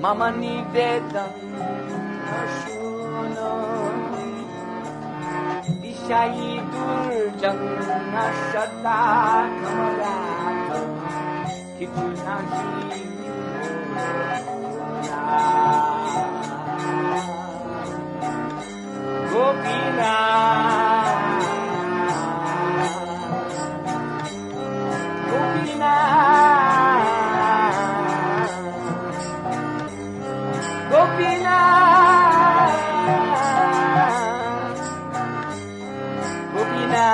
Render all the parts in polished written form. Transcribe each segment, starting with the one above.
Mama nivedan shuno Vishayi durjang ashata kamalata Kitunahi Gopina Gopina Gopina Gopina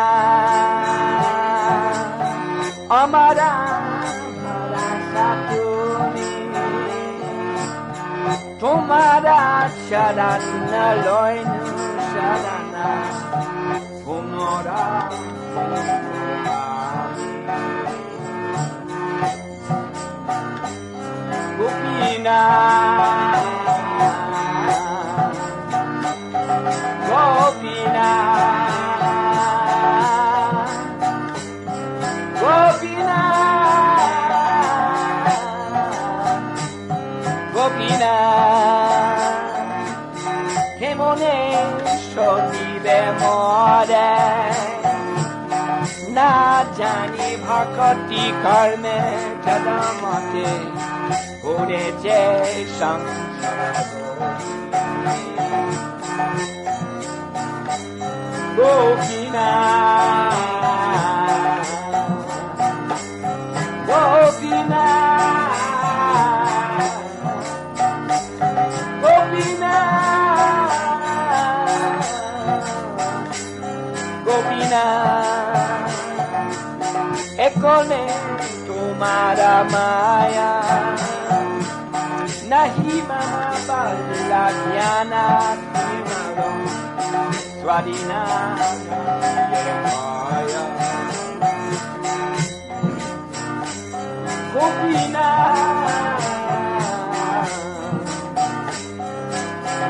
Amara Sarasatuni Tomara Sharana Loinu Sharana Honora Gopina Gopina Gopina Gopina Kemone shoti bemore Na jani bhakti karme jadamate Ore je Gopina Gopina Gopina Gopina Ekone tumhara maya Nahi mana bala jnana timaro Swadina maya Gopina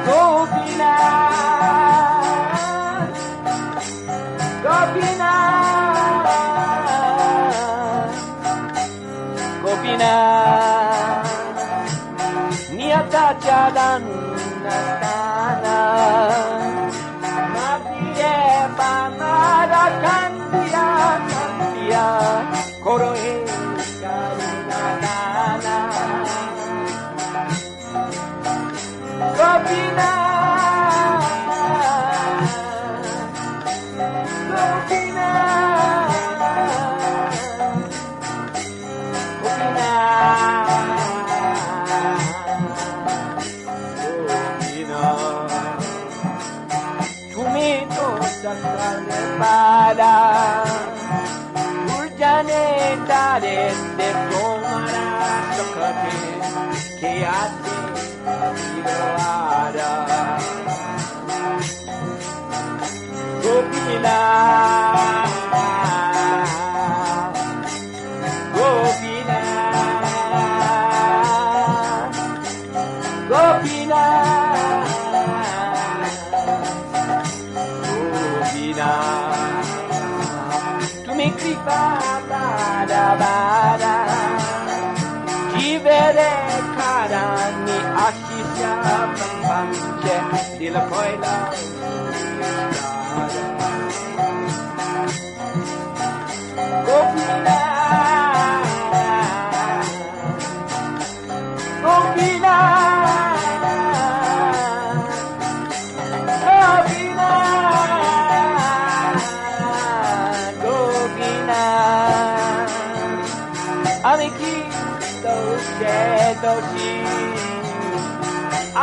Gopina Gopina Gopina Niyata jalan nastana Matiye banara kandiya Koroe karinadana Gopina Gopina Gopina Sakale para Urjane dare de tomara Sokate ke ate iroara Gopina Gopina Gopina Tumi kripa bada bada Jivere karani ashisha pampanche Dila koila Gopina Gopina Doshi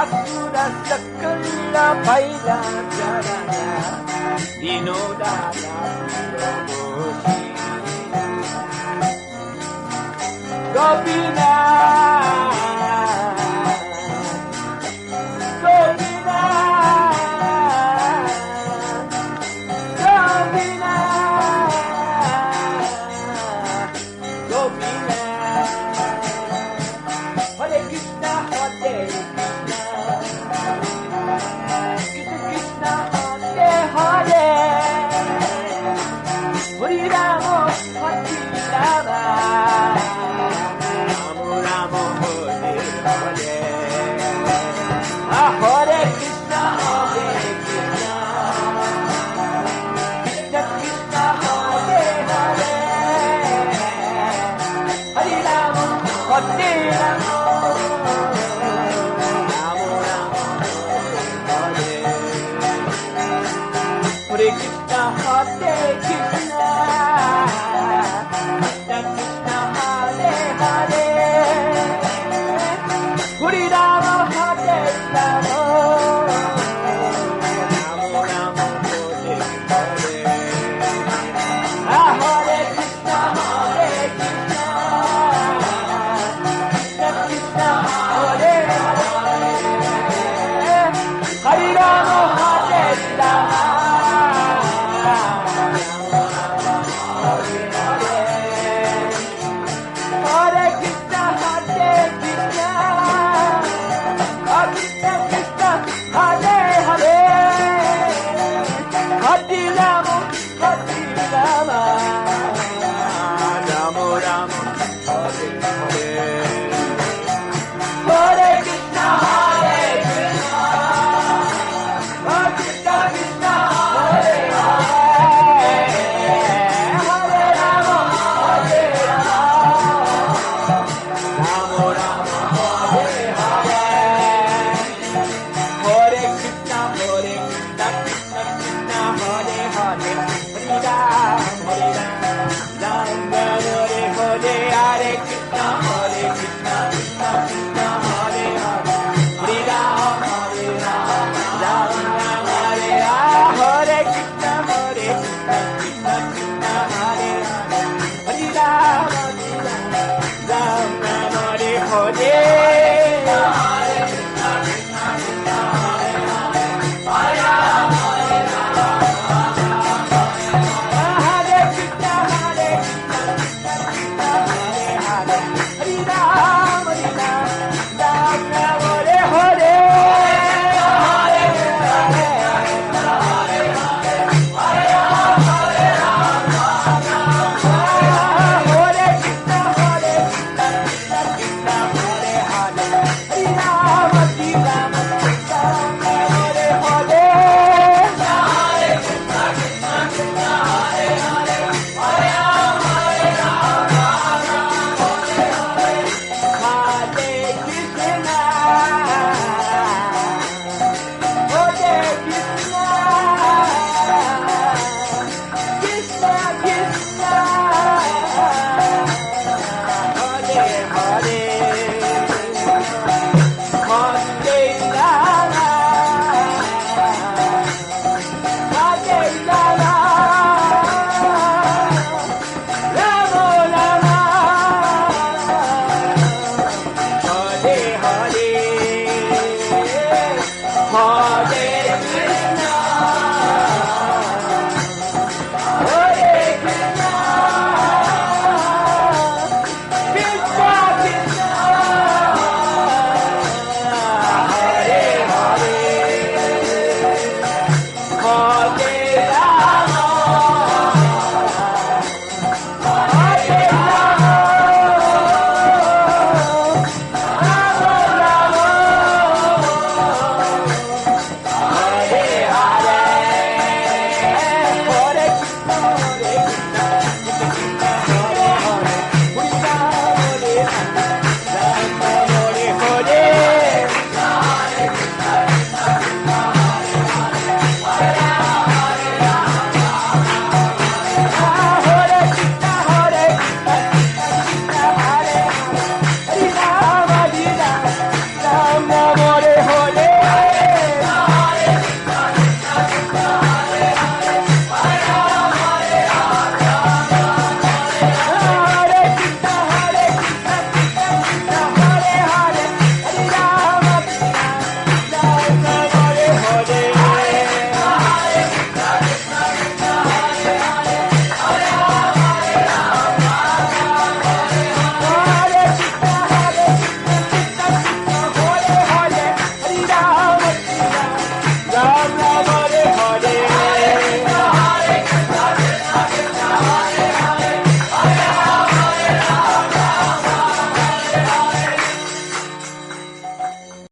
Asura sakala paila jarana Dinodana Doshi Gopina Gopina Gopina Gopina Hare Krishna Hare Krishna Krishna Hare Hare Hare Rama Hare Rama